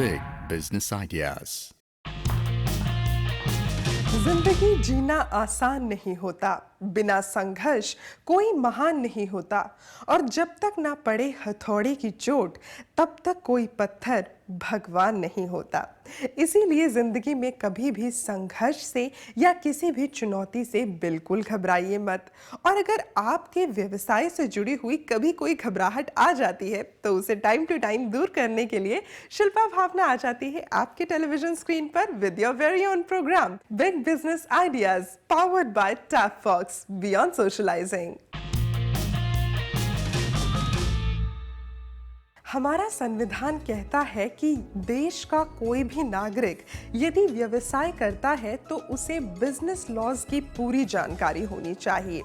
Big Business Ideas. जिंदगी जीना आसान नहीं होता, बिना संघर्ष कोई महान नहीं होता, और जब तक ना पड़े हथौड़े की चोट तब तक कोई पत्थर भगवान नहीं होता। इसीलिए जिंदगी में कभी भी संघर्ष से या किसी भी चुनौती से बिल्कुल घबराइए मत। और अगर आपके व्यवसाय से जुड़ी हुई कभी कोई घबराहट आ जाती है तो उसे टाइम टू टाइम दूर करने के लिए शिल्पा भावना आ जाती है आपके टेलीविजन स्क्रीन पर with your very own programme big business ideas powered by tap fox beyond socialising. हमारा संविधान कहता है कि देश का कोई भी नागरिक यदि व्यवसाय करता है तो उसे बिजनेस लॉज की पूरी जानकारी होनी चाहिए।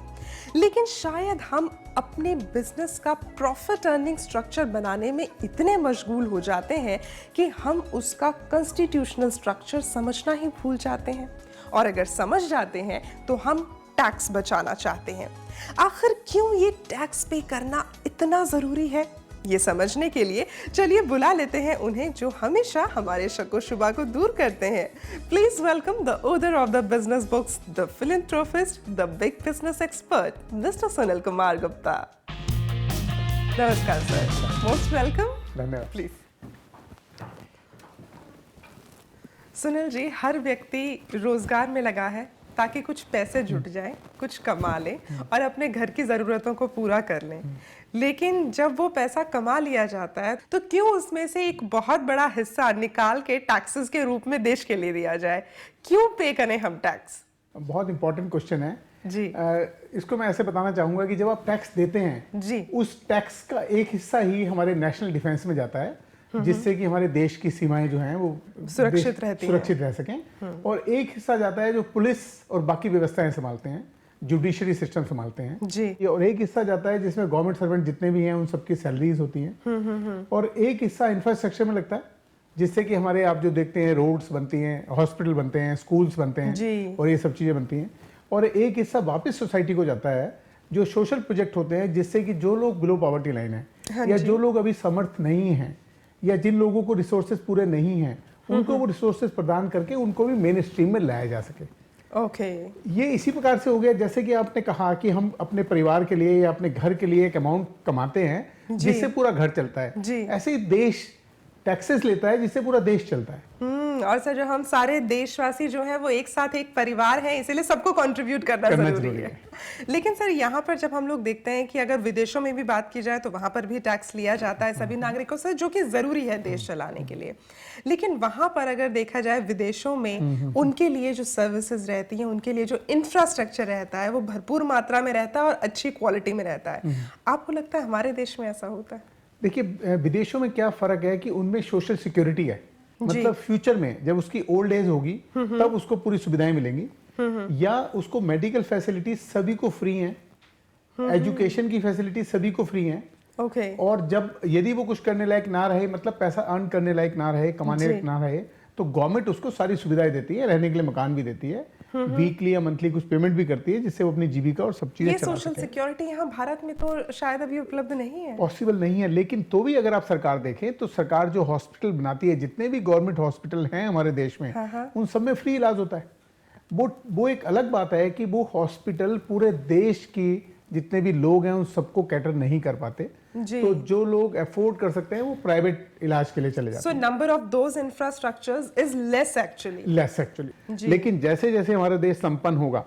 लेकिन शायद हम अपने बिजनेस का प्रॉफिट अर्निंग स्ट्रक्चर बनाने में इतने मशगूल हो जाते हैं कि हम उसका कॉन्स्टिट्यूशनल स्ट्रक्चर समझना ही भूल जाते हैं, और अगर समझ जाते हैं तो हम टैक्स बचाना चाहते हैं। आखिर क्यों ये टैक्स पे करना इतना जरूरी है, ये समझने के लिए चलिए बुला लेते हैं उन्हें जो हमेशा हमारे शको शुबा को दूर करते हैं। Please welcome the author of the business books, the philanthropist, the big business expert, mister Sunil Kumar Gupta. नमस्कार सर, मोस्ट वेलकम। धन्यवाद। प्लीज। सुनील जी, हर व्यक्ति रोजगार में लगा है ताकि कुछ पैसे जुट जाएं, कुछ कमा लें और अपने घर की ज़रूरतों को पूरा कर लें। लेकिन जब वो पैसा कमा लिया जाता है तो क्यों उसमें से एक बहुत बड़ा हिस्सा निकाल के टैक्सेस के रूप में देश के लिए दिया जाए? क्यों पे करें हम टैक्स? बहुत इंपॉर्टेंट क्वेश्चन है जी। इसको मैं ऐसे बताना चाहूँगा कि जब आप टैक्स देते हैं जी, उस टैक्स का एक हिस्सा ही हमारे नेशनल डिफेंस में जाता है, जिससे कि हमारे देश की सीमाएं जो हैं वो सुरक्षित रहती सुरक्षित रह सकें। और एक हिस्सा जाता है जो पुलिस और बाकी व्यवस्थाएं संभालते हैं, जुडिशरी सिस्टम संभालते हैं जी। और एक हिस्सा जाता है जिसमें गवर्नमेंट सर्वेंट जितने भी हैं उन सबकी सैलरीज होती हैं। और एक हिस्सा इंफ्रास्ट्रक्चर में लगता है, जिससे कि हमारे आप जो देखते हैं रोड्स बनती हैं, हॉस्पिटल बनते हैं, स्कूल्स बनते हैं और ये सब चीज़ें बनती हैं। और एक हिस्सा वापस सोसाइटी को जाता है जो सोशल प्रोजेक्ट होते हैं, जिससे कि जो लोग बिलो पॉवर्टी लाइन है या जो लोग अभी समर्थ नहीं हैं या जिन लोगों को रिसोर्सेज पूरे नहीं हैं उनको वो रिसोर्सेज प्रदान करके उनको भी मेन स्ट्रीम में लाया जा सके। ओके। ये इसी प्रकार से हो गया जैसे कि आपने कहा कि हम अपने परिवार के लिए या अपने घर के लिए एक अमाउंट कमाते हैं जिससे पूरा घर चलता है, ऐसे ही देश टैक्सेस लेता है जिससे पूरा देश चलता है। और सर, जो हम सारे देशवासी जो हैं वो एक साथ एक परिवार हैं, इसीलिए सबको कंट्रीब्यूट करना जरूरी है। लेकिन सर, यहाँ पर जब हम लोग देखते हैं कि अगर विदेशों में भी बात की जाए तो वहां पर भी टैक्स लिया जाता है सभी नागरिकों से, जो कि जरूरी है देश चलाने के लिए। लेकिन वहां पर अगर देखा जाए विदेशों में उनके लिए जो सर्विसेज रहती हैं, उनके लिए जो इंफ्रास्ट्रक्चर रहता है वो भरपूर मात्रा में रहता है और अच्छी क्वालिटी में रहता है। आपको लगता है हमारे देश में ऐसा होता है? देखिए, विदेशों में क्या फर्क है कि उनमें सोशल सिक्योरिटी है, मतलब फ्यूचर में जब उसकी ओल्ड एज होगी तब उसको पूरी सुविधाएं मिलेंगी, या उसको मेडिकल फैसिलिटीज सभी को फ्री हैं, एजुकेशन की फैसिलिटी सभी को फ्री हैं। ओके। और जब यदि वो कुछ करने लायक ना रहे, मतलब पैसा अर्न करने लायक ना रहे, कमाने लायक ना रहे, तो गवर्नमेंट उसको सारी सुविधाएं देती है, रहने के लिए मकान भी देती है, वीकली या मंथली कुछ पेमेंट भी करती है, जिससे वो अपनी जीविका और सब चीजें चला सके। ये सोशल सिक्योरिटी यहाँ भारत में तो शायद अभी उपलब्ध नहीं है, पॉसिबल नहीं है। लेकिन तो भी अगर आप सरकार देखें तो सरकार जो हॉस्पिटल बनाती है, जितने भी गवर्नमेंट हॉस्पिटल हैं हमारे देश में, उन सब में फ्री इलाज होता है। वो एक अलग बात है कि वो हॉस्पिटल पूरे देश की जितने भी लोग हैं उन सबको कैटर नहीं कर पाते, तो जो लोग अफोर्ड कर सकते हैं वो प्राइवेट इलाज के लिए चले जाते हैं। So number of those infrastructures is less actually. लेकिन जैसे जैसे हमारा देश संपन्न होगा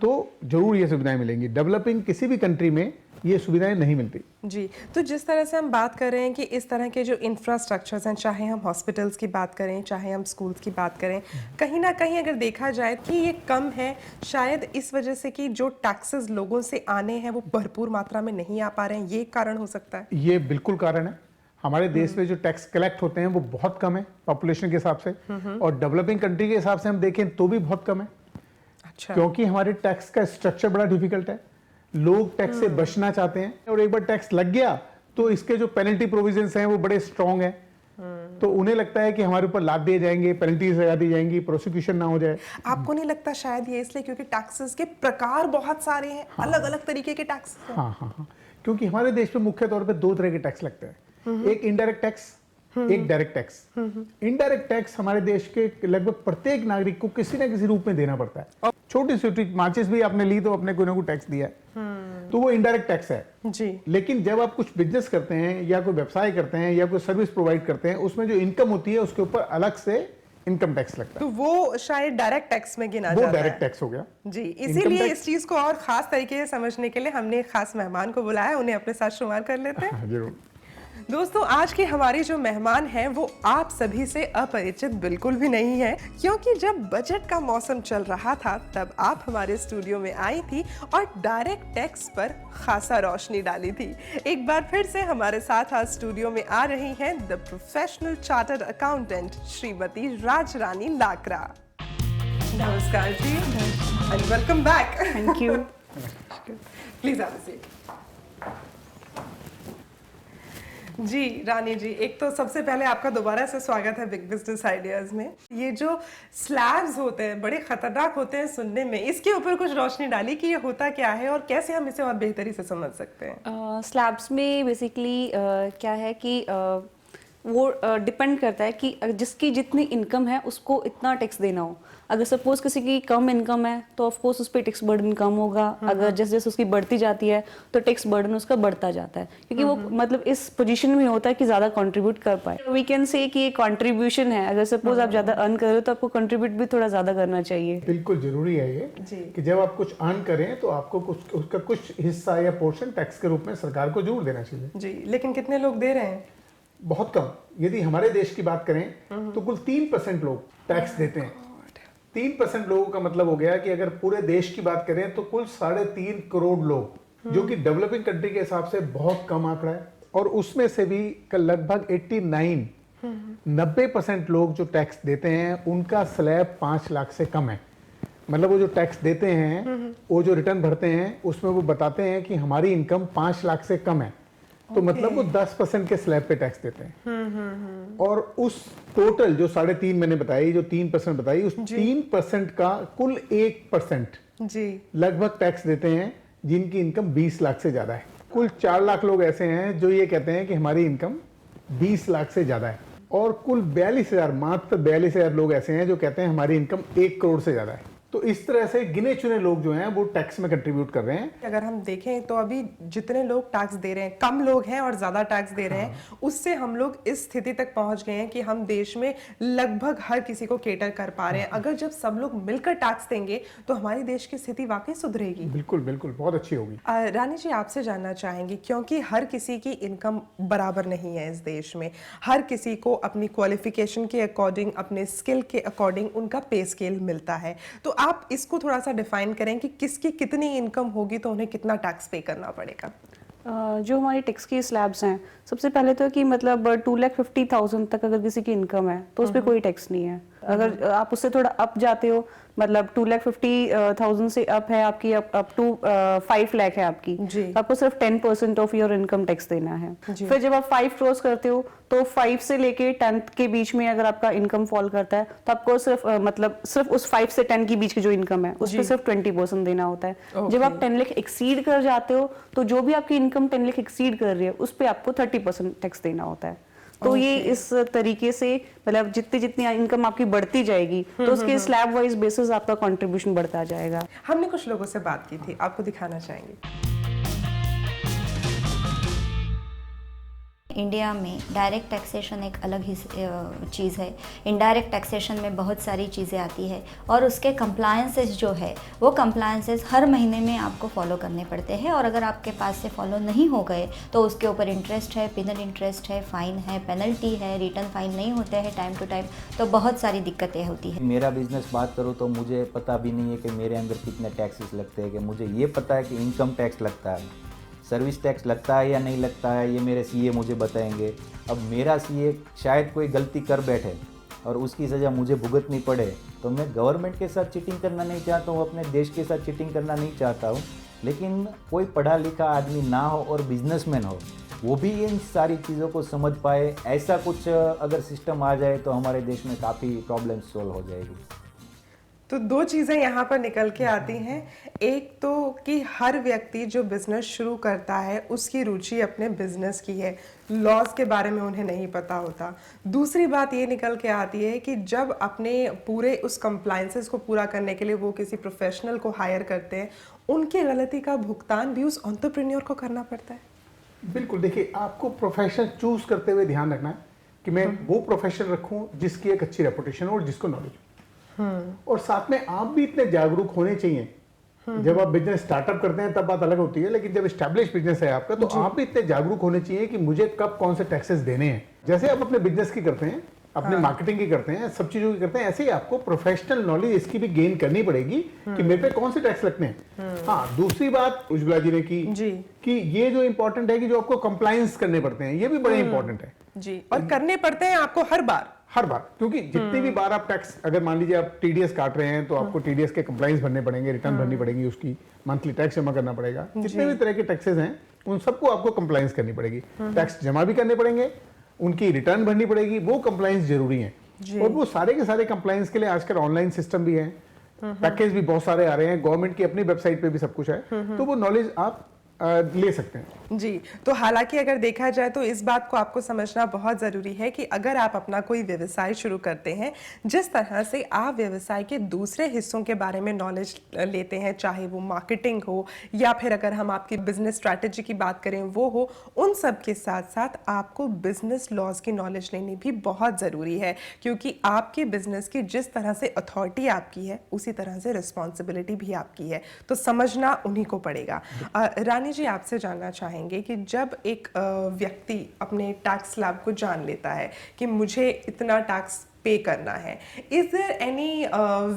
तो जरूर ये सुविधाएं मिलेंगी। डेवलपिंग किसी भी कंट्री में ये सुविधाएं नहीं मिलती जी। तो जिस तरह से हम बात कर रहे हैं कि इस तरह के जो इंफ्रास्ट्रक्चर्स हैं, चाहे हम हॉस्पिटल्स की बात करें, चाहे हम स्कूल्स की बात करें, कहीं ना कहीं अगर देखा जाए कि ये कम है, शायद इस वजह से कि जो टैक्सेस लोगों से आने हैं वो भरपूर मात्रा में नहीं आ पा रहे हैं, ये कारण हो सकता है? ये बिल्कुल कारण है। हमारे देश में जो टैक्स कलेक्ट होते हैं वो बहुत कम है पॉपुलेशन के हिसाब से, और डेवलपिंग कंट्री के हिसाब से हम देखें तो भी बहुत कम है। अच्छा। क्योंकि हमारे टैक्स का स्ट्रक्चर बड़ा डिफिकल्ट है, लोग टैक्स से बचना चाहते हैं, और एक बार टैक्स लग गया तो इसके जो पेनल्टी प्रोविजंस हैं वो बड़े स्ट्रांग हैं, तो उन्हें लगता है कि हमारे ऊपर लाद दिए जाएंगे, पेनल्टीज लगा दी जाएंगी, प्रोसिक्यूशन ना हो जाए। आपको नहीं लगता शायद ये इसलिए क्योंकि टैक्सेस के प्रकार बहुत सारे हैं, अलग अलग तरीके के टैक्स हैं? हाँ, क्योंकि हमारे देश में मुख्य तौर पे दो तरह के टैक्स लगते हैं। एक इनडायरेक्ट टैक्स एक डायरेक्ट टैक्स। इनडायरेक्ट टैक्स हमारे देश के लगभग प्रत्येक नागरिक को किसी न किसी रूप में देना पड़ता है। छोटी छोटी माचिस भी आपने ली तो अपने कोई ना कोई टैक्स दिया है, तो वो इनडायरेक्ट टैक्स है जी। लेकिन जब आप कुछ बिजनेस करते हैं या कोई व्यवसाय करते हैं या कोई सर्विस प्रोवाइड करते हैं, उसमें जो इनकम होती है उसके ऊपर अलग से इनकम टैक्स लगता है, तो वो शायद डायरेक्ट टैक्स में गिना वो जाता डायरेक्ट है। टैक्स हो गया जी, इसीलिए इस चीज को और खास तरीके से समझने के लिए हमने एक खास मेहमान को बुलाया, उन्हें अपने साथ शुमार कर लेते हैं। जरूर। दोस्तों, आज की हमारी जो मेहमान हैं वो आप सभी से अपरिचित बिल्कुल भी नहीं है, क्योंकि जब बजट का मौसम चल रहा था तब आप हमारे स्टूडियो में आई थी और डायरेक्ट टैक्स पर खासा रोशनी डाली थी। एक बार फिर से हमारे साथ आज स्टूडियो में आ रही हैं the professional chartered accountant Shrimati Rajrani Lakra. नमस्कार जी and welcome back. Thank you. Please have a seat. जी रानी जी, एक तो सबसे पहले आपका दोबारा से स्वागत है बिग बिजनेस आइडियाज में। ये जो स्लैब्स होते हैं बड़े खतरनाक होते हैं सुनने में, इसके ऊपर कुछ रोशनी डाली कि ये होता क्या है और कैसे हम इसे और बेहतरी से समझ सकते हैं। स्लैब्स में बेसिकली क्या है कि वो डिपेंड करता है कि जिसकी जितनी इनकम है उसको इतना टैक्स देना हो। अगर सपोज किसी की कम इनकम है तो ऑफ कोर्स उस पर टैक्स बर्डन कम होगा। अगर जैसे जैसे उसकी बढ़ती जाती है तो टैक्स बर्डन उसका बढ़ता जाता है, क्योंकि वो मतलब इस पोजीशन में होता है कि ज्यादा कंट्रीब्यूट कर पाए। वी कैन से कि ये कंट्रीब्यूशन है। अगर सपोज आप ज्यादा अर्न कर रहे हो तो आपको कंट्रीब्यूट भी थोड़ा ज्यादा करना चाहिए। बिल्कुल जरूरी है ये कि जब आप कुछ अर्न करें तो आपको कुछ उसका कुछ हिस्सा या पोर्शन टैक्स के रूप में सरकार को जरूर देना चाहिए। जी, लेकिन कितने लोग दे रहे हैं? बहुत कम। यदि हमारे देश की बात करें तो कुल 3% लोग टैक्स देते हैं। 3% लोगों का मतलब हो गया कि अगर पूरे देश की बात करें तो कुल 3.5 करोड़ लोग, जो कि डेवलपिंग कंट्री के हिसाब से बहुत कम आंकड़ा है। और उसमें से भी लगभग 90% लोग जो टैक्स देते हैं उनका स्लैब 5 लाख से कम है। मतलब वो जो टैक्स देते हैं, वो जो रिटर्न भरते हैं, उसमें वो बताते हैं कि हमारी इनकम 5 लाख से कम है, तो मतलब वो 10% के स्लैब पे टैक्स देते हैं। और उस टोटल जो 3.5 मैंने बताई, जो 3% बताई, उस 3% का कुल 1% जी लगभग टैक्स देते हैं जिनकी इनकम 20 लाख से ज्यादा है। कुल 4 लाख लोग ऐसे हैं जो ये कहते हैं कि हमारी इनकम 20 लाख से ज्यादा है। और कुल 42,000, मात्र 42,000 लोग ऐसे हैं जो कहते हैं हमारी इनकम 1 करोड़ से ज्यादा है। तो इस तरह से गिने चुने लोग जो हैं वो टैक्स में कंट्रीब्यूट कर रहे हैं। अगर हम देखें तो अभी जितने लोग टैक्स दे रहे हैं, कम लोग हैं और ज्यादा टैक्स दे रहे हैं, उससे हम लोग इस स्थिति तक पहुंच गए हैं कि हम देश में लगभग हर किसी को केटर कर पा रहे हैं। अगर जब सब लोग मिलकर टैक्स देंगे तो हमारी देश की स्थिति वाकई सुधरेगी। बिल्कुल बिल्कुल, बहुत अच्छी होगी। रानी जी, आपसे जानना चाहेंगे, क्योंकि हर किसी की इनकम बराबर नहीं है इस देश में। हर किसी को अपनी क्वालिफिकेशन के अकॉर्डिंग, अपने स्किल के अकॉर्डिंग उनका पे स्केल मिलता है। तो आप इसको थोड़ा सा डिफाइन करें कि किसकी कितनी इनकम होगी तो उन्हें कितना टैक्स पे करना पड़ेगा। जो हमारी टैक्स की स्लैब्स हैं, सबसे पहले तो कि मतलब 2,50,000 तक अगर किसी की इनकम है तो उस पर कोई टैक्स नहीं है। अगर आप उससे थोड़ा अप जाते हो, मतलब 2,50,000 से अप है आपकी, अप टू 5 लाख है आपकी, तो आपको सिर्फ 10% ऑफ योर इनकम टैक्स देना है। फिर जब आप 5 क्रॉस करते हो तो 5 से लेके 10 के बीच में अगर आपका इनकम फॉल करता है तो आपको सिर्फ सिर्फ उस 5 से 10 के बीच की जो इनकम है उस पर सिर्फ 20% देना होता है। जब आप 10 लाख एक्सीड कर जाते हो तो जो भी आपकी इनकम 10 लाख एक्सीड कर रही है उस पर आपको 30% टैक्स देना होता है। तो ये इस तरीके से मतलब जितनी जितनी इनकम आपकी बढ़ती जाएगी तो उसके स्लैब वाइज बेसिस आपका कंट्रीब्यूशन बढ़ता जाएगा। हमने कुछ लोगों से बात की थी, आपको दिखाना चाहेंगे। इंडिया में डायरेक्ट टैक्सेशन एक अलग ही चीज़ है। इनडायरेक्ट टैक्सेशन में बहुत सारी चीज़ें आती है और उसके कंप्लायंसेस जो है वो कंप्लायंसेस हर महीने में आपको फॉलो करने पड़ते हैं। और अगर आपके पास से फॉलो नहीं हो गए तो उसके ऊपर इंटरेस्ट है, पिनल इंटरेस्ट है, फ़ाइन है, पेनल्टी है, रिटर्न फाइल नहीं होते हैं टाइम टू टाइम, तो बहुत सारी दिक्कतें होती है। मेरा बिजनेस बात करूँ तो मुझे पता भी नहीं है कि मेरे अंदर कितने टैक्सेस लगते हैं। कि मुझे ये पता है कि इनकम टैक्स लगता है, सर्विस टैक्स लगता है या नहीं लगता है, ये मेरे सीए मुझे बताएंगे। अब मेरा सीए शायद कोई गलती कर बैठे और उसकी सज़ा मुझे भुगतनी पड़े, तो मैं गवर्नमेंट के साथ चीटिंग करना नहीं चाहता हूँ, अपने देश के साथ चीटिंग करना नहीं चाहता हूँ। लेकिन कोई पढ़ा लिखा आदमी ना हो और बिजनेसमैन हो, वो भी इन सारी चीज़ों को समझ पाए, ऐसा कुछ अगर सिस्टम आ जाए तो हमारे देश में काफ़ी प्रॉब्लम सॉल्व हो जाएगी। तो दो चीज़ें यहाँ पर निकल के आती हैं। एक तो कि हर व्यक्ति जो बिजनेस शुरू करता है उसकी रुचि अपने बिजनेस की है, लॉज के बारे में उन्हें नहीं पता होता। दूसरी बात ये निकल के आती है कि जब अपने पूरे उस कंप्लायंसेस को पूरा करने के लिए वो किसी प्रोफेशनल को हायर करते हैं, उनकी गलती का भुगतान भी उस एंटरप्रेन्योर को करना पड़ता है। बिल्कुल, देखिए आपको प्रोफेशन चूज करते हुए ध्यान रखना है कि मैं वो प्रोफेशन रखूं जिसकी एक अच्छी रेपुटेशन हो और जिसको नॉलेज हो। और साथ में आप भी इतने जागरूक होने चाहिए। जब आप बिजनेस स्टार्टअप करते हैं तब बात अलग होती है, लेकिन जब एस्टैब्लिश बिजनेस है आपका तो आप भी इतने जागरूक होने चाहिए कि मुझे कब कौन से टैक्सेस देने हैं। जैसे आप अपने बिजनेस की करते हैं, अपने मार्केटिंग की करते हैं, सब चीजों की करते हैं, ऐसे ही आपको प्रोफेशनल नॉलेज इसकी भी गेन करनी पड़ेगी कि मेरे पे कौन से टैक्स लगते हैं। हाँ, दूसरी बात उज्ज्वला जी ने की कि ये जो इंपॉर्टेंट है कि जो आपको कंप्लायंस करने पड़ते हैं, ये भी बड़े इंपॉर्टेंट है जी, और करने पड़ते हैं आपको हर बार, क्योंकि जितनी भी बार आप टैक्स, अगर मान लीजिए आप टीडीएस काट रहे हैं तो आपको टीडीएस के कंप्लायंस भरने पड़ेंगे, रिटर्न भरनी पड़ेगी, उसकी मंथली टैक्स जमा करना पड़ेगा। जितने भी तरह के टैक्सेस हैं उन सबको आपको कंप्लायंस करनी पड़ेगी, टैक्स जमा भी करने पड़ेंगे, उनकी रिटर्न भरनी पड़ेगी, वो कंप्लायंस जरूरी है। और वो सारे के सारे कंप्लायंस के लिए आजकल ऑनलाइन सिस्टम भी है, पैकेज भी बहुत सारे आ रहे हैं, गवर्नमेंट की अपनी वेबसाइट पे भी सब कुछ है, तो वो नॉलेज आप ले सकते हैं जी। तो हालांकि अगर देखा जाए तो इस बात को आपको समझना बहुत ज़रूरी है कि अगर आप अपना कोई व्यवसाय शुरू करते हैं, जिस तरह से आप व्यवसाय के दूसरे हिस्सों के बारे में नॉलेज लेते हैं, चाहे वो मार्केटिंग हो या फिर अगर हम आपकी बिजनेस स्ट्रैटेजी की बात करें वो हो, उन सब के साथ साथ आपको बिजनेस लॉज की नॉलेज लेनी भी बहुत ज़रूरी है, क्योंकि आपके बिजनेस की जिस तरह से अथॉरिटी आपकी है उसी तरह से रिस्पॉन्सिबिलिटी भी आपकी है, तो समझना उन्हीं को पड़ेगा। रानी जी, आपसे जानना चाहेंगे कि जब एक व्यक्ति अपने टैक्स स्लैब को जान लेता है कि मुझे इतना टैक्स पे करना है, is there any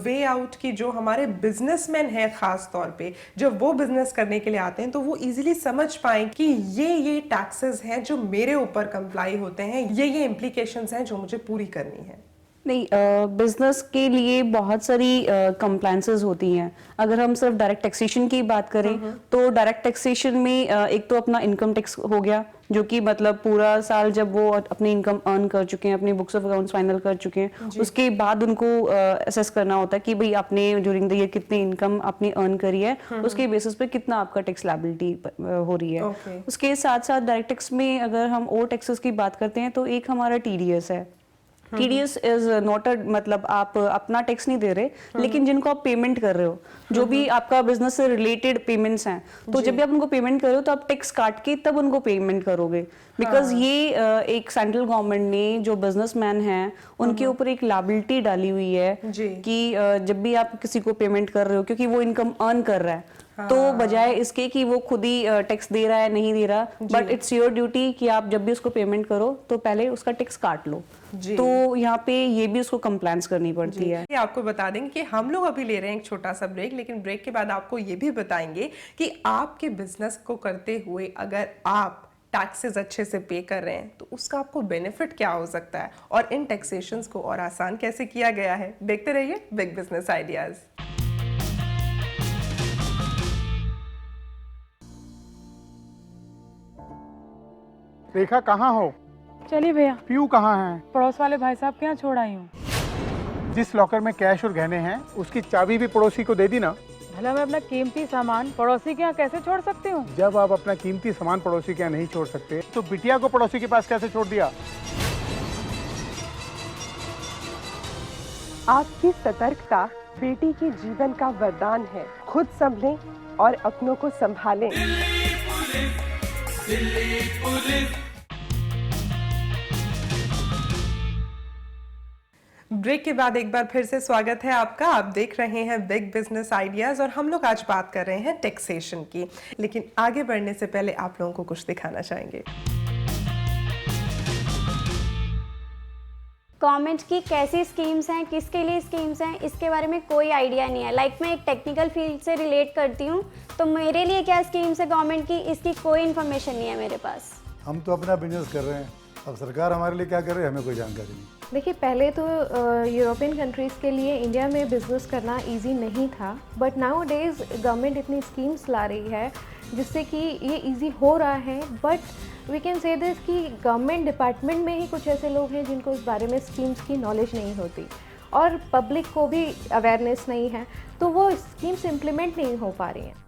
way out कि जो हमारे बिजनेसमैन हैं खास तौर पे जब वो बिजनेस करने के लिए आते हैं तो वो इजीली समझ पाएं कि ये टैक्सेस हैं जो मेरे ऊपर कंप्लाई होते हैं, ये इम्प्लीकेशंस हैं जो मुझे पूरी करनी है? नहीं, बिजनेस के लिए बहुत सारी कंप्लायंसेस होती हैं। अगर हम सिर्फ डायरेक्ट टैक्सेशन की बात करें तो डायरेक्ट टैक्सेशन में एक तो अपना इनकम टैक्स हो गया, जो कि मतलब पूरा साल जब वो अपनी इनकम अर्न कर चुके हैं, अपनी बुक्स ऑफ अकाउंट्स फाइनल कर चुके हैं, उसके बाद उनको असेस करना होता है कि भाई आपने ड्यूरिंग द ईयर कितनी इनकम आपने अर्न करी है, उसके बेसिस पे कितना आपका टैक्स लायबिलिटी हो रही है। उसके साथ साथ डायरेक्ट टैक्स में अगर हम और टैक्सेस की बात करते हैं तो एक हमारा टीडीएस है। टीडीएस इज नॉट अ, मतलब आप अपना टैक्स नहीं दे रहे, लेकिन जिनको आप पेमेंट कर रहे हो, जो भी आपका बिजनेस से रिलेटेड पेमेंट्स हैं, तो जब भी आप उनको पेमेंट कर रहे हो तो आप टैक्स काट के तब उनको पेमेंट करोगे, बिकॉज ये एक सेंट्रल गवर्नमेंट ने जो बिजनेसमैन हैं उनके ऊपर एक लायबिलिटी डाली हुई है कि जब भी आप किसी को पेमेंट कर रहे हो, क्योंकि वो इनकम अर्न कर रहा है, तो बजाय इसके कि वो खुद ही टैक्स दे रहा है नहीं दे रहा, बट इट्स योर ड्यूटी कि आप जब भी उसको पेमेंट करो तो पहले उसका टैक्स काट लो। तो यहाँ पे ये भी उसको कंप्लायंस करनी पड़ती है। आपको बता देंगे कि हम लोग अभी ले रहे हैं एक छोटा सा ब्रेक, लेकिन ब्रेक के बाद आपको ये भी बताएंगे कि आपके बिजनेस को करते हुए अगर आप टैक्सेस अच्छे से पे कर रहे हैं तो उसका आपको बेनिफिट क्या हो सकता है और इन टैक्सेशंस को और आसान कैसे किया गया है। देखते रहिए बिग बिजनेस आइडियाज। रेखा, कहाँ हो? चलिए भैया, पीयू कहाँ है? पड़ोस वाले भाई साहब के यहाँ छोड़ आई हूँ। जिस लॉकर में कैश और गहने हैं उसकी चाबी भी पड़ोसी को दे दी ना। भला मैं अपना कीमती सामान पड़ोसी के यहाँ कैसे छोड़ सकती हूँ? जब आप अपना कीमती सामान पड़ोसी के यहाँ नहीं छोड़ सकते तो बिटिया को पड़ोसी के पास कैसे छोड़ दिया? आपकी सतर्कता बेटी के जीवन का वरदान है। खुद संभलें और अपनों को संभालें। दिल्ली पुलिस। ब्रेक के बाद एक बार फिर से स्वागत है आपका। आप देख रहे हैं बिग बिजनेस आइडियाज और हम लोग आज बात कर रहे हैं टैक्सेशन की, लेकिन आगे बढ़ने से पहले आप लोगों को कुछ दिखाना चाहेंगे। गवर्नमेंट की कैसी स्कीम्स हैं, किसके लिए स्कीम्स हैं, इसके बारे में कोई आइडिया नहीं है। लाइक मैं एक टेक्निकल फील्ड से रिलेट करती हूँ, तो मेरे लिए क्या स्कीम्स है गवर्नमेंट की, इसकी कोई इन्फॉर्मेशन नहीं है मेरे पास। हम तो अपना बिजनेस कर रहे हैं, अब सरकार हमारे लिए क्या कर रही है हमें कोई जानकारी नहीं। देखिए, पहले तो यूरोपियन कंट्रीज़ के लिए इंडिया में बिज़नेस करना इजी नहीं था, बट नाउ डेज़ गवर्नमेंट इतनी स्कीम्स ला रही है जिससे कि ये इजी हो रहा है। But we can say this कि गवर्नमेंट डिपार्टमेंट में ही कुछ ऐसे लोग हैं जिनको इस बारे में स्कीम्स की नॉलेज नहीं होती, और पब्लिक को भी अवेयरनेस नहीं है, तो वो स्कीम्स इम्प्लीमेंट नहीं हो पा रही हैं।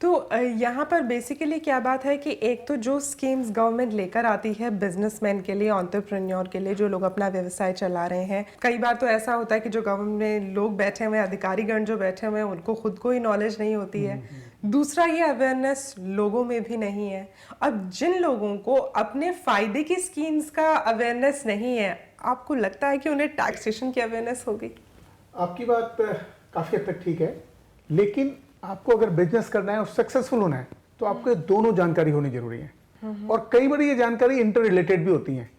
तो यहाँ पर बेसिकली क्या बात है कि एक तो जो स्कीम्स गवर्नमेंट लेकर आती है बिजनेसमैन के लिए, एंटरप्रेन्योर के लिए, जो लोग अपना व्यवसाय चला रहे हैं, कई बार तो ऐसा होता है कि जो गवर्नमेंट में लोग बैठे हुए हैं, अधिकारीगण जो बैठे हुए हैं, उनको खुद को ही नॉलेज नहीं होती है। दूसरा, ये अवेयरनेस लोगों में भी नहीं है। अब जिन लोगों को अपने फायदे की स्कीम्स का अवेयरनेस नहीं है, आपको लगता है कि उन्हें टैक्सेशन की अवेयरनेस होगी? आपकी बात काफ़ी हद तक ठीक है, लेकिन आपको अगर बिजनेस करना है और सक्सेसफुल होना है तो आपको दोनों जानकारी होनी जरूरी है, और कई बार ये जानकारी इंटर रिलेटेड भी होती है।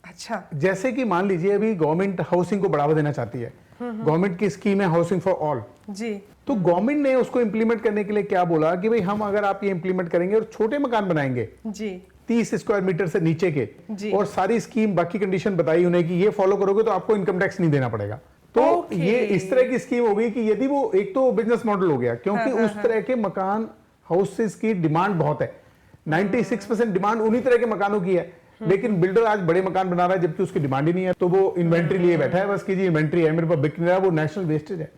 अच्छा, जैसे कि मान लीजिए अभी गवर्नमेंट हाउसिंग को बढ़ावा देना चाहती है, गवर्नमेंट की स्कीम है हाउसिंग फॉर ऑल जी। तो गवर्नमेंट ने उसको इंप्लीमेंट करने के लिए क्या बोला कि भाई हम अगर आप ये इंप्लीमेंट करेंगे और छोटे मकान बनाएंगे जी 30 स्क्वायर मीटर से नीचे के, जी। और सारी स्कीम बाकी कंडीशन बताई उन्हें कि ये फॉलो करोगे तो आपको इनकम टैक्स नहीं देना पड़ेगा, तो ये इस तरह की स्कीम हो गई कि यदि वो एक तो बिजनेस मॉडल हो गया, क्योंकि उस तरह के मकान हाउसेस की डिमांड बहुत है। 96% डिमांड उन्हीं तरह के मकानों की है, लेकिन बिल्डर आज बड़े मकान बना रहा है जबकि उसकी डिमांड ही नहीं है, तो वो इन्वेंट्री लिए बैठा है बस कि जी इन्वेंट्री है मेरे पास, बिक नहीं रहा। वो नेशनल वेस्टेज है,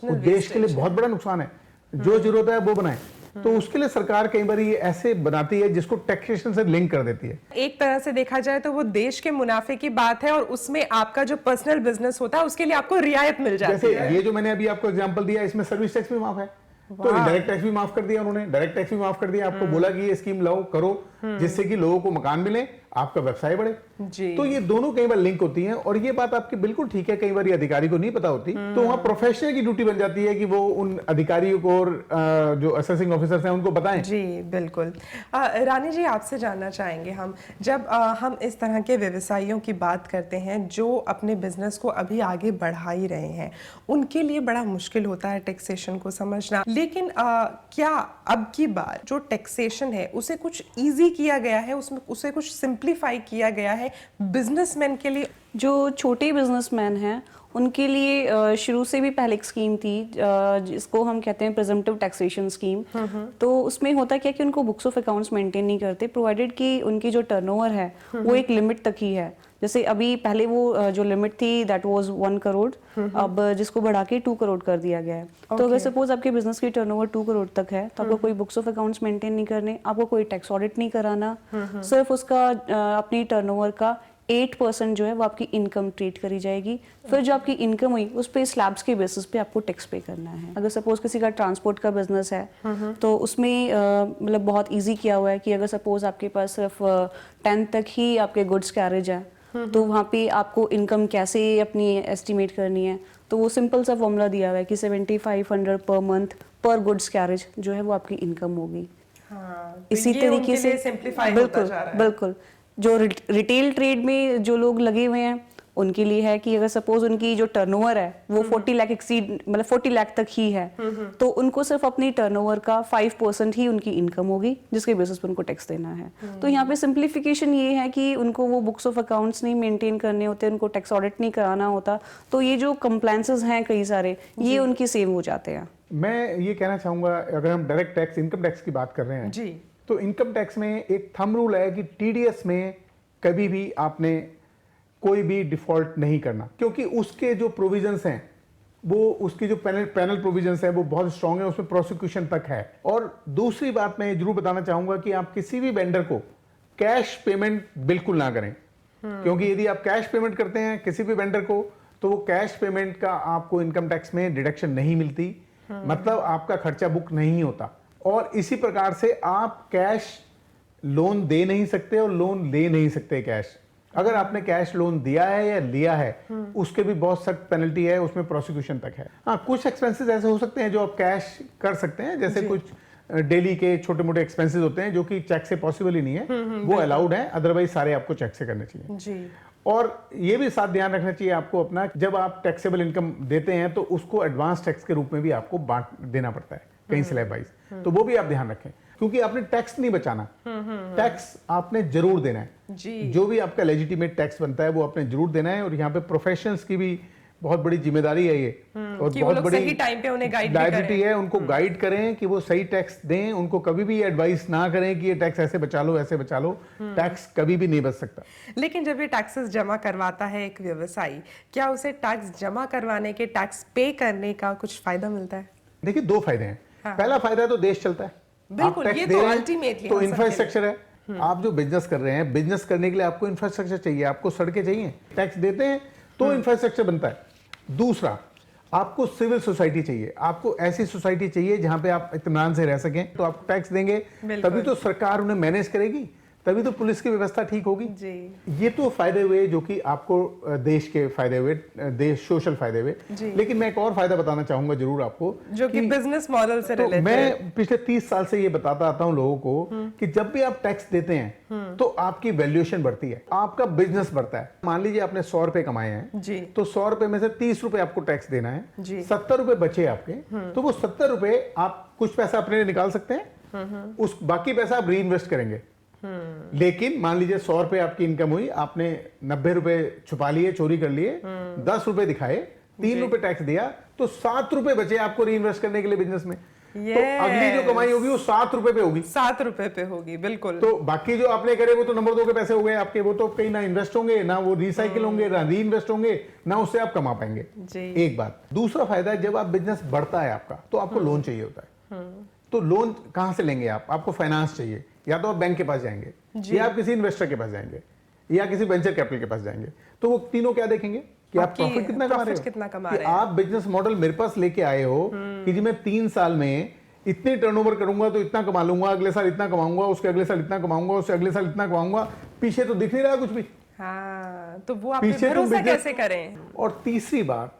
वो देश के लिए बहुत बड़ा नुकसान है। जो जरूरत है वो बनाए, तो उसके लिए सरकार कई बार ये ऐसे बनाती है जिसको टैक्सेशन से लिंक कर देती है। एक तरह से देखा जाए तो वो देश के मुनाफे की बात है, और उसमें आपका जो पर्सनल बिजनेस होता है उसके लिए आपको रियायत मिल जाती है। जैसे ये जो मैंने अभी आपको एग्जांपल दिया, इसमें सर्विस टैक्स भी माफ है, तो इनडायरेक्ट टैक्स भी माफ कर दिया उन्होंने, डायरेक्ट टैक्स भी माफ कर दिया। आपको बोला कि ये स्कीम लाओ करो जिससे कि लोगों को मकान मिले, आपका व्यवसाय बढ़े जी। तो ये दोनों कई बार लिंक होती हैं, और ये बात आपकी बिल्कुल ठीक है, कई बार ये अधिकारी को नहीं पता होती, तो वहां प्रोफेशनल की ड्यूटी बन जाती है कि वो उन अधिकारियों को और जो असेसिंग ऑफिसर्स हैं उनको बताएं। जी बिल्कुल। रानी जी, आपसे जानना चाहेंगे हम, जब हम इस तरह के व्यवसायियों की बात करते हैं जो अपने बिजनेस को अभी आगे बढ़ा ही रहे हैं, उनके लिए बड़ा मुश्किल होता है टैक्सेशन को समझना, लेकिन क्या अब की बार जो टैक्सेशन है उसे कुछ ईजी किया गया है, उसमें उसे कुछ सिंप्लीफाई किया गया है बिजनेसमैन के लिए? जो छोटे बिजनेसमैन हैं उनके लिए शुरू से भी पहले एक स्कीम थी जिसको हम कहते हैं प्रिजम्पटिव टैक्सेशन स्कीम। तो उसमें होता क्या कि उनको बुक्स ऑफ अकाउंट्स मेंटेन नहीं करते, प्रोवाइडेड कि उनकी जो टर्नओवर है वो एक लिमिट तक ही है। जैसे अभी पहले वो जो लिमिट थी दैट वाज 1 करोड़, अब जिसको बढ़ा के 2 करोड़ कर दिया गया है। तो अगर सपोज आपके बिजनेस की टर्नओवर 2 करोड़ तक है तो आपको कोई बुक्स ऑफ अकाउंट्स मेंटेन नहीं करने, आपको कोई टैक्स ऑडिट नहीं कराना, सिर्फ उसका अपनी टर्नओवर का 8% जो है वो आपकी इनकम ट्रीट करी जाएगी। फिर जो आपकी इनकम हुई उस पे स्लैब्स के बेसिस पे आपको टैक्स पे करना है। अगर सपोज किसी का ट्रांसपोर्ट का बिजनेस है तो उसमें मतलब बहुत इजी किया हुआ है कि अगर सपोज आपके पास सिर्फ 10 तक ही आपके गुड्स कैरेज है तो वहाँ पे आपको इनकम कैसे अपनी एस्टिमेट करनी है, तो वो सिंपल सा फॉर्मूला दिया हुआ है कि 7500 पर मंथ पर गुड्स कैरेज जो है वो आपकी इनकम होगी। तो इसी ये तरीके उनके से लिए सिंप्लीफाई होता जा रहा है। बिल्कुल जो रिटेल ट्रेड में जो लोग लगे हुए हैं उनके लिए है कि अगर सपोज उनकी जो टर्नओवर है वो 40 लाख एक्सीड मतलब 40 लाख तक ही है तो उनको सिर्फ अपनी टर्नओवर का 5% ही उनकी इनकम होगी जिसके बेसिस पर उनको टैक्स देना है। तो यहाँ पे सिंप्लीफिकेशन ये है कि उनको वो बुक्स ऑफ अकाउंट्स नहीं मेंटेन करने होते, उनको टैक्स ऑडिट नहीं कराना होता, तो ये जो कंप्लायंसेस हैं कई सारे ये उनके सेव हो जाते हैं। मैं ये कहना चाहूंगा, अगर हम डायरेक्ट टैक्स इनकम टैक्स की बात कर रहे हैं जी, तो इनकम टैक्स में एक थंब रूल है कि टीडीएस में कभी भी आपने कोई भी डिफॉल्ट नहीं करना, क्योंकि उसके जो प्रोविजंस हैं वो उसकी जो पैनल प्रोविजंस है वो बहुत स्ट्रांग है, उसमें प्रोसिक्यूशन तक है। और दूसरी बात मैं जरूर बताना चाहूंगा कि आप किसी भी वेंडर को कैश पेमेंट बिल्कुल ना करें, क्योंकि यदि आप कैश पेमेंट करते हैं किसी भी वेंडर को तो वो कैश पेमेंट का आपको इनकम टैक्स में डिडक्शन नहीं मिलती, मतलब आपका खर्चा बुक नहीं होता। और इसी प्रकार से आप कैश लोन दे नहीं सकते और लोन ले नहीं सकते कैश। अगर आपने कैश लोन दिया है या लिया है उसके भी बहुत सख्त पेनल्टी है, उसमें प्रोसिक्यूशन तक है। हाँ, कुछ एक्सपेंसेस ऐसे हो सकते हैं जो आप कैश कर सकते हैं, जैसे कुछ डेली के छोटे मोटे एक्सपेंसेस होते हैं जो कि चेक से पॉसिबल ही नहीं है, वो अलाउड है, अदरवाइज सारे आपको चेक से करने चाहिए जी। और ये भी साथ ध्यान रखना चाहिए आपको अपना, जब आप टैक्सेबल इनकम देते हैं तो उसको एडवांस टैक्स के रूप में भी आपको बांट देना पड़ता है कहीं स्लैब वाइज, तो वो भी आप ध्यान रखें, क्योंकि आपने टैक्स नहीं बचाना, टैक्स आपने जरूर देना है जी। जो भी आपका लेजिटिमेट टैक्स बनता है वो आपने जरूर देना है। और यहाँ पे प्रोफेशनल्स की भी बहुत बड़ी जिम्मेदारी है ये, और कि वो बहुत लोग बड़ी सही टाइम पे उन्हें गाइड भी लायबिलिटी करें। है, उनको गाइड करें कि वो सही टैक्स दें। उनको कभी भी एडवाइस ना करें कि ये टैक्स ऐसे बचा लो, ऐसे बचा लो। टैक्स कभी भी नहीं बच सकता। लेकिन जब ये टैक्सेस जमा करवाता है एक व्यवसायी, क्या उसे टैक्स जमा करवाने के, टैक्स पे करने का कुछ फायदा मिलता है? देखिए, 2 फायदे हैं। पहला फायदा है तो देश चलता है, बिल्कुल, आप टैक्स ये दे तो रहे हैं, ultimately तो हम सबके इंफ्रास्ट्रक्चर है। आप जो बिजनेस कर रहे हैं, बिजनेस करने के लिए आपको इंफ्रास्ट्रक्चर चाहिए, आपको सड़कें चाहिए। टैक्स देते हैं तो इंफ्रास्ट्रक्चर बनता है। दूसरा, आपको सिविल सोसाइटी चाहिए, आपको ऐसी सोसाइटी चाहिए जहां पे आप इत्मीनान से रह सकें। तो आप टैक्स देंगे तभी तो सरकार उन्हें मैनेज करेगी, तभी तो पुलिस की व्यवस्था ठीक होगी जी। ये तो फायदे हुए जो कि आपको देश के फायदे हुए, देश सोशल फायदे हुए। लेकिन मैं एक और फायदा बताना चाहूंगा जरूर आपको, जो कि बिजनेस मॉडल से तो रिलेटेड। मैं पिछले 30 साल से ये बताता आता हूं लोगों को कि जब भी आप टैक्स देते हैं तो आपकी वैल्यूएशन बढ़ती है, आपका बिजनेस बढ़ता है। मान लीजिए आपने 100 रुपए कमाए हैं जी। तो 100 रुपए में से 30 रुपए आपको टैक्स देना है, जी। 70 रुपए बचे आपके, तो वो 70 रुपए आप कुछ पैसा अपने लिए निकाल सकते हैं, उस बाकी पैसा आप री इन्वेस्ट करेंगे। लेकिन मान लीजिए 100 रुपए आपकी इनकम हुई, आपने 90 रुपए छुपा लिए, चोरी कर लिए, 10 रुपए दिखाए, 3 रुपए टैक्स दिया, तो 7 रुपए बचे आपको री इन्वेस्ट करने के लिए बिजनेस में। तो अगली जो कमाई होगी वो 7 रुपए पे होगी, 7 रुपए पे होगी, बिल्कुल। तो बाकी जो आपने करे वो तो नंबर 2 के पैसे हो गए आपके, वो तो कहीं ना इन्वेस्ट होंगे, ना वो रिसाइकिल होंगे, ना री इन्वेस्ट होंगे, ना उससे आप कमा पाएंगे। एक बात। दूसरा फायदा है, जब आप बिजनेस बढ़ता है आपका तो आपको लोन चाहिए होता है। तो लोन कहां से लेंगे आप? आपको फाइनेंस चाहिए, या तो आप बैंक के पास जाएंगे, या आप किसी इन्वेस्टर के पास जाएंगे, या किसी वेंचर कैपिटल के पास जाएंगे। तो वो तीनों क्या देखेंगे कि आप प्रॉफिट कितना कमा रहे हो, आप बिजनेस मॉडल मेरे पास लेके आए हो कि जी मैं 3 साल में इतनी टर्नओवर करूंगा तो इतना कमा लूंगा, अगले साल इतना कमाऊंगा, उसके अगले साल इतना कमाऊंगा, उससे अगले साल इतना कमाऊंगा। पीछे तो दिख नहीं रहा कुछ भी। हाँ, तो वो आप पीछे भरोसा कैसे करें? और तीसरी बात,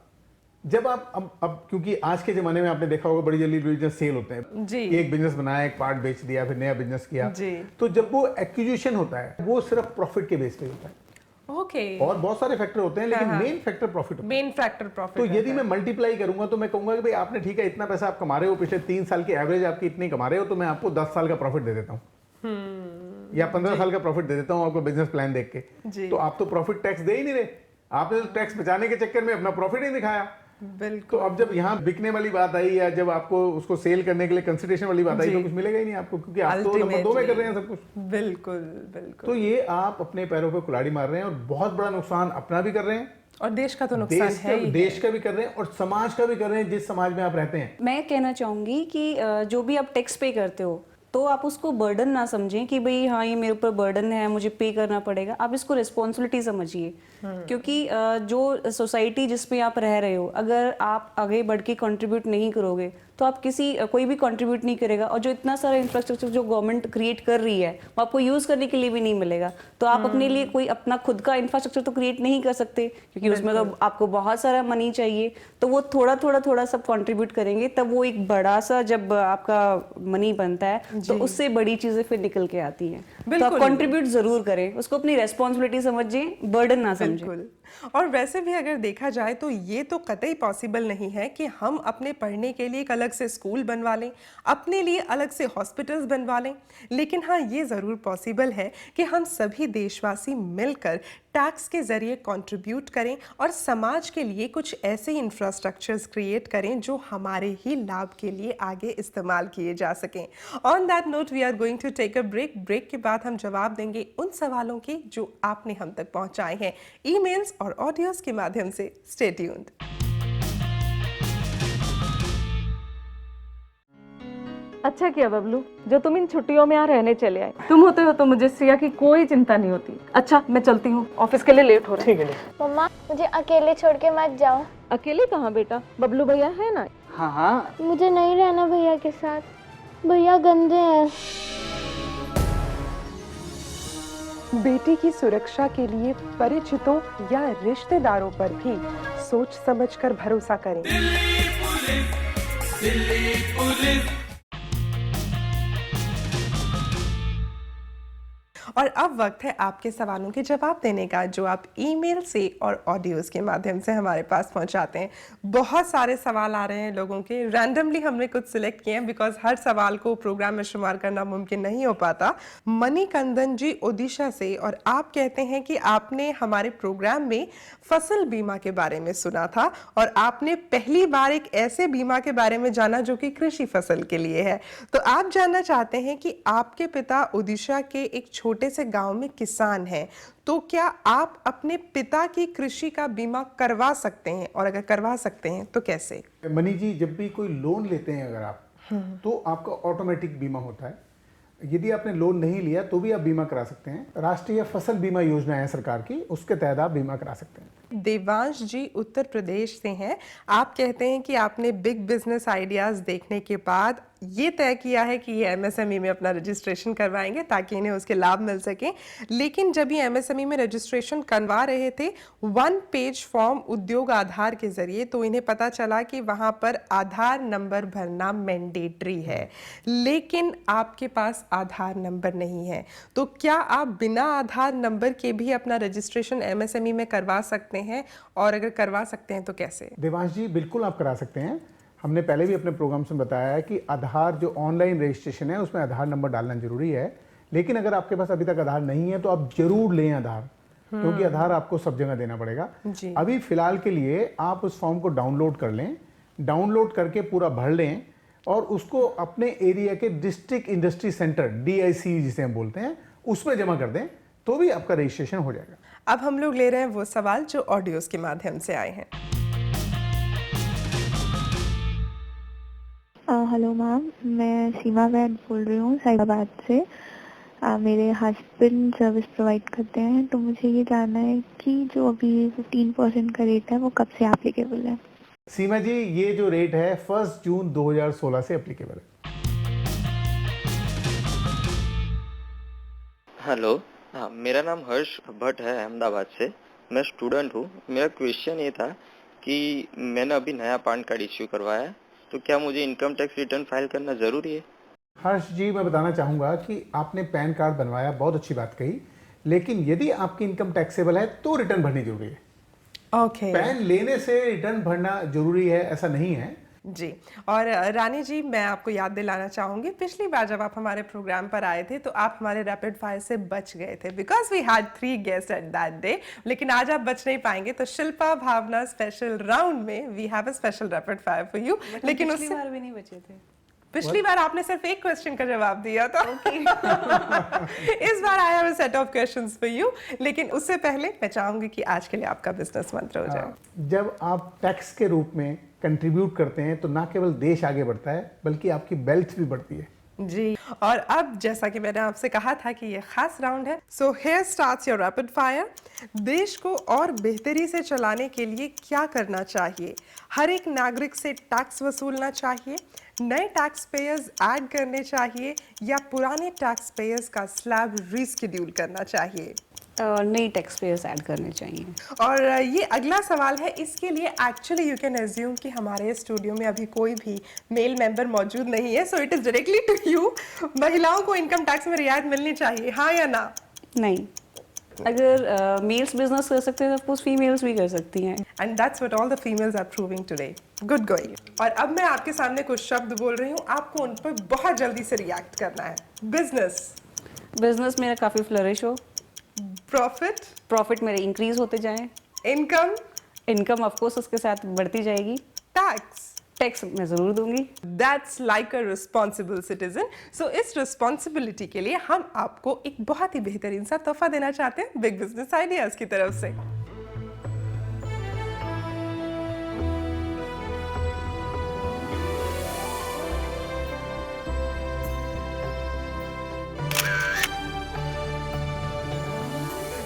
जब आप अब क्योंकि आज के जमाने में आपने देखा होगा बड़ी जल्दी बिजनेस सेल होते हैं जी। एक बिजनेस बनाया, एक पार्ट बेच दिया, फिर नया बिजनेस किया जी। तो जब वो एक्विजिशन होता है वो सिर्फ प्रॉफिट के बेस पे होता है। ओके। और बहुत सारे फैक्टर होते हैं, लेकिन मेन फैक्टर प्रॉफिट होता है। Main factor profit. तो यदि मैं मल्टीप्लाई करूंगा तो मैं कहूंगा कि भाई आपने ठीक है इतना पैसा आप कमा रहे हो, पिछले 3 साल की एवरेज आपकी इतनी कमा रहे हो, तो मैं आपको 10 साल का प्रॉफिट दे देता हूँ, या 15 साल का प्रॉफिट दे देता हूँ आपको बिजनेस प्लान देख के। तो आप तो प्रॉफिट टैक्स दे ही नहीं रहे, आपने तो टैक्स बचाने के चक्कर में अपना प्रॉफिट ही दिखाया। बिल्कुल। तो अब जब यहाँ बिकने वाली बात आई, या जब आपको उसको सेल करने के लिए कंसिडरेशन वाली बात आई, तो कुछ मिलेगा ही नहीं आपको, क्योंकि आप तो नंबर 2 में कर रहे हैं सब कुछ। बिल्कुल बिल्कुल। तो ये आप अपने पैरों पे कुल्हाड़ी मार रहे हैं, और बहुत बड़ा नुकसान अपना भी कर रहे हैं, और देश का तो नुकसान है ही, देश का भी कर रहे हैं, और समाज का भी कर रहे हैं जिस समाज में आप रहते हैं। मैं कहना चाहूंगी कि जो भी आप टैक्स पे करते हो तो आप उसको बर्डन ना समझें कि भाई हाँ ये मेरे ऊपर बर्डन है, मुझे पे करना पड़ेगा। आप इसको रिस्पॉन्सिबिलिटी समझिए, क्योंकि जो सोसाइटी जिसमें आप रह रहे हो, अगर आप आगे बढ़ के कंट्रीब्यूट नहीं करोगे तो आप कोई भी कंट्रीब्यूट नहीं करेगा, और जो इतना सारा इंफ्रास्ट्रक्चर जो गवर्नमेंट क्रिएट कर रही है वो आपको यूज करने के लिए भी नहीं मिलेगा। तो आप अपने लिए कोई अपना खुद का इंफ्रास्ट्रक्चर तो क्रिएट नहीं कर सकते, क्योंकि उसमें तो आपको बहुत सारा मनी चाहिए। तो वो थोड़ा सब कंट्रीब्यूट करेंगे, तब वो एक बड़ा सा जब आपका मनी बनता है तो उससे बड़ी चीजें फिर निकल के आती हैं। तो आप कंट्रीब्यूट जरूर करें, उसको अपनी रेस्पॉन्सिबिलिटी समझिए, बर्डन ना समझें। और वैसे भी अगर देखा जाए तो ये तो कतई पॉसिबल नहीं है कि हम अपने पढ़ने के लिए एक अलग से स्कूल बनवा लें, अपने लिए अलग से हॉस्पिटल्स बनवा लें। लेकिन हाँ, ये ज़रूर पॉसिबल है कि हम सभी देशवासी मिलकर टैक्स के ज़रिए कंट्रीब्यूट करें और समाज के लिए कुछ ऐसे इंफ्रास्ट्रक्चर्स क्रिएट करें जो हमारे ही लाभ के लिए आगे इस्तेमाल किए जा सकें। On that note we are going to take a break. Break के बाद हम जवाब देंगे उन सवालों के जो आपने हम तक पहुंचाए हैं ईमेल्स और ऑडियोज के माध्यम से। Stay tuned. अच्छा किया बबलू, जो तुम इन छुट्टियों में यहाँ रहने चले आए। तुम होते हो तो मुझे श्रेया की कोई चिंता नहीं होती। अच्छा मैं चलती हूँ, ऑफिस के लिए लेट हो रहा है। ठीक है। मम्मा मुझे अकेले छोड़ के मत जाओ। अकेले कहाँ बेटा, बबलू भैया है ना। हाँ हाँ, मुझे नहीं रहना भैया के साथ, भैया गंदे हैं। बेटी की सुरक्षा के लिए परिचितों या रिश्तेदारों पर भी सोच समझकर भरोसा करें। दिल्ली पुलिस। और अब वक्त है आपके सवालों के जवाब देने का, जो आप ईमेल से और ऑडियोज़ के माध्यम से हमारे पास पहुंचाते हैं। बहुत सारे सवाल आ रहे हैं लोगों के, रैंडमली हमने कुछ सिलेक्ट किए हैं बिकॉज हर सवाल को प्रोग्राम में शुमार करना मुमकिन नहीं हो पाता। मणिकंदन जी ओडिशा से, और आप कहते हैं कि आपने हमारे प्रोग्राम में फसल बीमा के बारे में सुना था और आपने पहली बार एक ऐसे बीमा के बारे में जाना जो कि कृषि फसल के लिए है। तो आप जानना चाहते हैं कि आपके पिता ओडिशा के एक छोटे से गांव में किसान हैं, तो क्या आप अपने पिता की कृषि का बीमा करवा सकते हैं, और अगर करवा सकते हैं तो कैसे? मनी जी, जब भी कोई लोन लेते हैं अगर आप, तो आपका ऑटोमेटिक बीमा होता है। यदि आपने लोन नहीं लिया तो भी आप बीमा करा सकते हैं। राष्ट्रीय फसल बीमा योजना है सरकार की, उसके तहत आप बीमा करा सकते हैं। देवांश जी उत्तर प्रदेश से हैं। आप कहते हैं कि आपने बिग बिजनेस आइडियाज़ देखने के बाद ये तय किया है कि ये एमएसएमई में अपना रजिस्ट्रेशन करवाएंगे ताकि इन्हें उसके लाभ मिल सकें। लेकिन जब ये एमएसएमई में रजिस्ट्रेशन करवा रहे थे 1 पेज फॉर्म उद्योग आधार के जरिए, तो इन्हें पता चला कि वहाँ पर आधार नंबर भरना मैंडेटरी है, लेकिन आपके पास आधार नंबर नहीं है। तो क्या आप बिना आधार नंबर के भी अपना रजिस्ट्रेशन एमएसएमई में करवा सकते हैं, और अगर करवा सकते हैं तो कैसे? देवांश जी, बिल्कुल आप करा सकते हैं। हमने पहले भी अपने प्रोग्राम में बताया है कि आधार जो ऑनलाइन रजिस्ट्रेशन है उसमें आधार नंबर डालना जरूरी है। लेकिन अगर आपके पास अभी तक आधार नहीं है तो आप जरूर लें आधार, क्योंकि आधार आपको सब जगह देना पड़ेगा। अभी फिलहाल के लिए आप उस फॉर्म को डाउनलोड कर लें, डाउनलोड करके पूरा भर लें और उसको अपने एरिया के डिस्ट्रिक्ट इंडस्ट्री सेंटर DIC जिसे हम बोलते हैं उसमें जमा कर दें, तो भी आपका रजिस्ट्रेशन हो जाएगा। अब हम लोग ले रहे हैं वो सवाल जो ऑडियोज के माध्यम से आए हैं। हेलो मैम, मैं सीमा वैद बोल रही हूँ साइबाबाद से। मेरे हस्बैंड सर्विस प्रोवाइड करते हैं, तो मुझे ये जानना है कि जो अभी 15% का रेट है वो कब से एप्लीकेबल है? सीमा जी, ये जो रेट है 1 जून 2016 से एप्लीकेबल है। हेलो, हाँ, मेरा नाम हर्ष भट्ट है, अहमदाबाद से। मैं स्टूडेंट हूँ। मेरा क्वेश्चन ये था कि मैंने अभी नया पैन कार्ड इश्यू करवाया है, तो क्या मुझे इनकम टैक्स रिटर्न फाइल करना ज़रूरी है? हर्ष जी, मैं बताना चाहूँगा कि आपने पैन कार्ड बनवाया, बहुत अच्छी बात कही, लेकिन यदि आपकी इनकम टैक्सेबल है तो रिटर्न भरनी जरूरी है। पैन लेने से रिटर्न भरना जरूरी है ऐसा नहीं है जी। और रानी जी, मैं आपको याद दिलाना चाहूंगी, पिछली बार जब आप हमारे प्रोग्राम पर आए थे तो आप हमारे रैपिड फायर से बच गए थे because we had 3 guest at that day. लेकिन आज आप बच नहीं पाएंगे, तो शिल्पा भावना स्पेशल राउंड में we have a special rapid fire for you. लेकिन पिछली बार भी नहीं बचे थे। पिछली बार आपने सिर्फ एक क्वेश्चन का जवाब दिया था। इस बार I have a set of questions for you, लेकिन उससे पहले मैं चाहूंगी कि आज के लिए आपका बिजनेस मंत्र हो जाए। जब आप टैक्स के रूप में कंट्रीब्यूट करते हैं तो ना केवल देश आगे बढ़ता है बल्कि आपकी वेल्थ भी बढ़ती है। जी, और अब जैसा कि मैंने आपसे कहा था कि ये खास राउंड है, so here starts your rapid fire. देश को और बेहतरी से चलाने के लिए क्या करना चाहिए? हर एक नागरिक से टैक्स वसूलना चाहिए, नए टैक्स पेयर्स ऐड करने चाहिए, या पुराने टैक्स पेयर्स का स्लैब रीस्केड्यूल करना चाहिए? नई टैक्स पेयर्स ऐड करने चाहिए। और ये अगला सवाल है, इसके लिए एक्चुअली यू कैन एज्यूम कि हमारे स्टूडियो में अभी कोई भी मेल मेंबर मौजूद नहीं है, so it is directly to you. महिलाओं को इनकम टैक्स में रियायत मिलनी चाहिए, हाँ या ना? नहीं। अगर मेल्स बिजनेस कर सकते हैं तो फीमेल्स भी कर सकती हैं। And that's what all the females are proving today. Good going. और अब मैं आपके सामने कुछ शब्द बोल रही हूँ, आपको उन पर बहुत जल्दी से रिएक्ट करना है। बिजनेस मेरा काफी फ्लरिश हो। प्रॉफिट मेरे इंक्रीज होते जाएं। इनकम ऑफ कोर्स उसके साथ बढ़ती जाएगी। टैक्स मैं जरूर दूंगी। That's like a responsible citizen. So इस रिस्पॉन्सिबिलिटी के लिए हम आपको एक बहुत ही बेहतरीन सा तोहफा देना चाहते हैं बिग बिजनेस आइडियाज की तरफ से।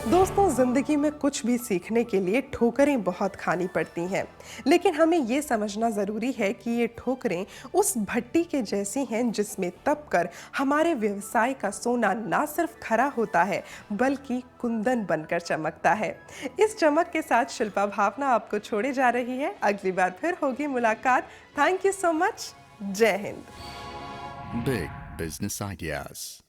दोस्तों, जिंदगी में कुछ भी सीखने के लिए ठोकरें बहुत खानी पड़ती हैं, लेकिन हमें ये समझना ज़रूरी है कि ये ठोकरें उस भट्टी के जैसी हैं जिसमें तपकर हमारे व्यवसाय का सोना ना सिर्फ खरा होता है बल्कि कुंदन बनकर चमकता है। इस चमक के साथ शिल्पा भावना आपको छोड़े जा रही है। अगली बार फिर होगी मुलाकात। Thank you so much. जय हिंद। Big Business Ideas.